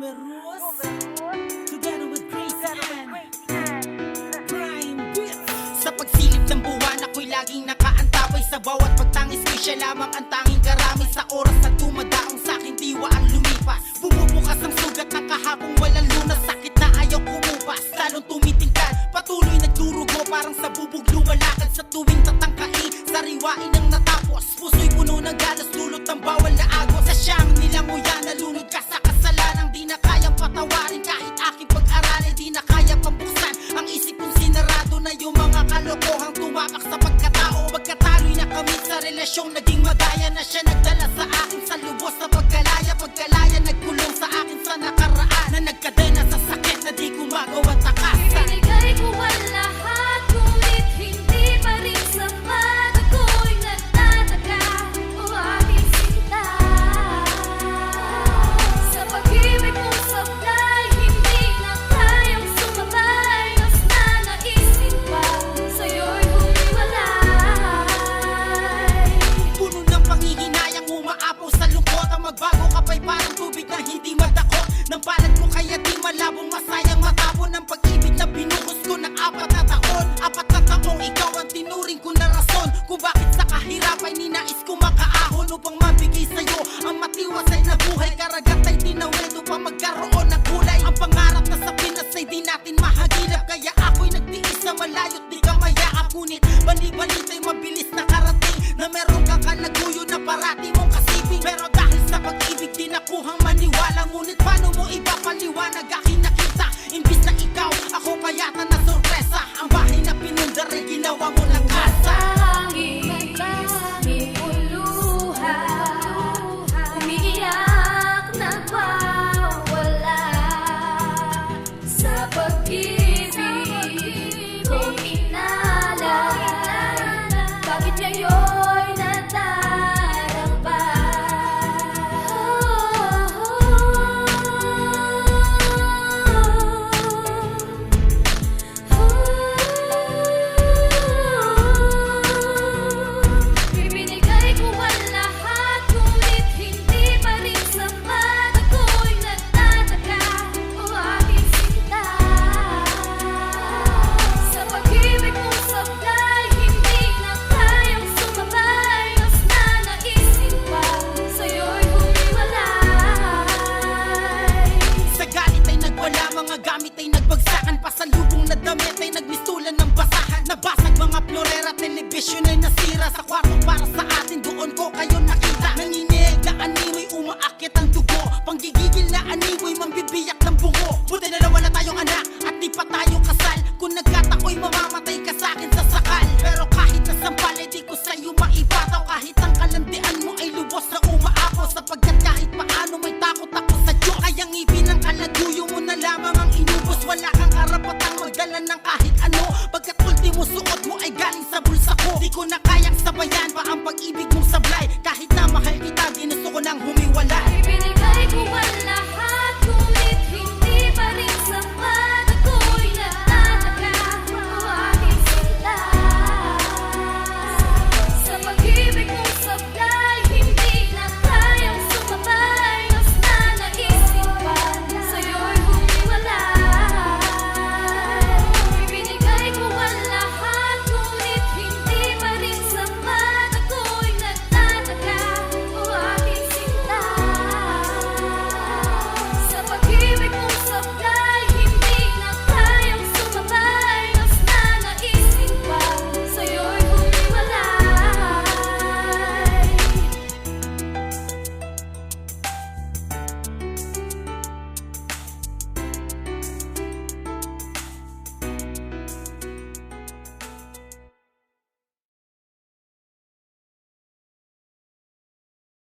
Numerous together with Grace and Prime Beats. Sa pagsilip ng buwan, ako'y laging nakaantabay. Sa bawat pagtangis ko'y siya lamang ang tanging karamay. Sa oras na dumadaong sa'king diwa ang lumipas, bumubukas ang sugat ng kahapong walang lunas. Sakit na ayaw kumupas, lalong tumitingkad, patuloy nagdurugo parang sa bubog lumalakad. Sa tuwing tatangkai, sariwain ang natapos, puso'y puno ng galas, dulot ng bawal na agos. Sa siyang nilanguyan, nalunod ka sa kasalanang di na kayang patawarin. Kahit aking pag-aralin, di na kaya pambuksan ang isip kong sinarado na yung mga kalokohang tumapak sa pagkatao. Pagkataloy na kami sa relasyong naging magaya na siya nagdala sa akin sa lubos na pagkalaya. Pagkalaya nagkulong sa akin sa nakaraan na nagkadena sa sakit na di ko magawa takasan. Binigay ko ang lahat, ngunit hindi pa rin sapat. Ako'y nagtataka, o aking sinta. Sa pag-ibig mong sablay, hindi na kayang sumabay. Mas nanaisin pa, sa'yo'y humiwalay. Puno ng panghihinayang umaapaw sa lungkot. Ang magbago ka pa'y parang tubig na hindi madakot. Nang palad mo kaya di malabong masayang matapon ang pag-ibig na binuhos ko ng 4 na taon. 4 na taong ikaw ang tinuring ko na rason kung bakit sa kahirapan ninais ko makaahon upang mabigay sa'yo ang matiwasay na buhay. Karagat ay tinawid upang magkaroon ng kulay. Ang pangarap na sa Pinas ay di natin mahagilap, kaya ako'y nagtiis sa malayo't di ka mayaap. Ngunit bali-balit ay mabilis na karating na meron kang kalaguyo na parati mong kasiping. Pero dahil sa pag-ibig di nakuhang maniwala, ngunit paano mo iba paliwanag aking nakita? Imbis na ikaw, ako payata na sorpresa. Ang bahay na pinundar ay ginawa mo ng kasa. Matanging uluha, umiiyak nagwawala. Sa pag-ibig kong inalay, bakit ngayon nadaramba? Ibinigay ko ang lahat, ngunit hindi pa rin sapat. Ako'y nagtataka, o aking sinta. Sa pag-ibig mong sablay, hindi na kayang sumabay. Mas nanaisin pa, sa'yo'y humiwalay. Sa galit ay nagwala, mga gamit ay nagbagsakan. Pasalubong na damit ay nagmistulan ng basahan. Nabasag mga florera, telebisyon ay nasira. Sa kwarto para sa atin, doon ko kayo nakita. Nangineg na animoy, umaakit ang dugo. Panggigigil na animoy, mambibiyak ng bungo. Buti na wala tayong anak at di pa tayo kasal. Kung nagkatako'y mamamatay ka sa akin sa sakal. Pero kahit nasampal ay di ko sa'yo maipataw. Kahit ang kalandian mo ay lubos na umaapaw. Sapagkat kahit paano may takot ako sa Diyos. Kaya ngipin ang kalaguyo mo na lamang ang inubos. Wala kang karapatang magdala ng kahit ano, pagkat ultimo suot mo ay galing sa bulsa ko. Di ko na kayang sabayan pa ang pag-ibig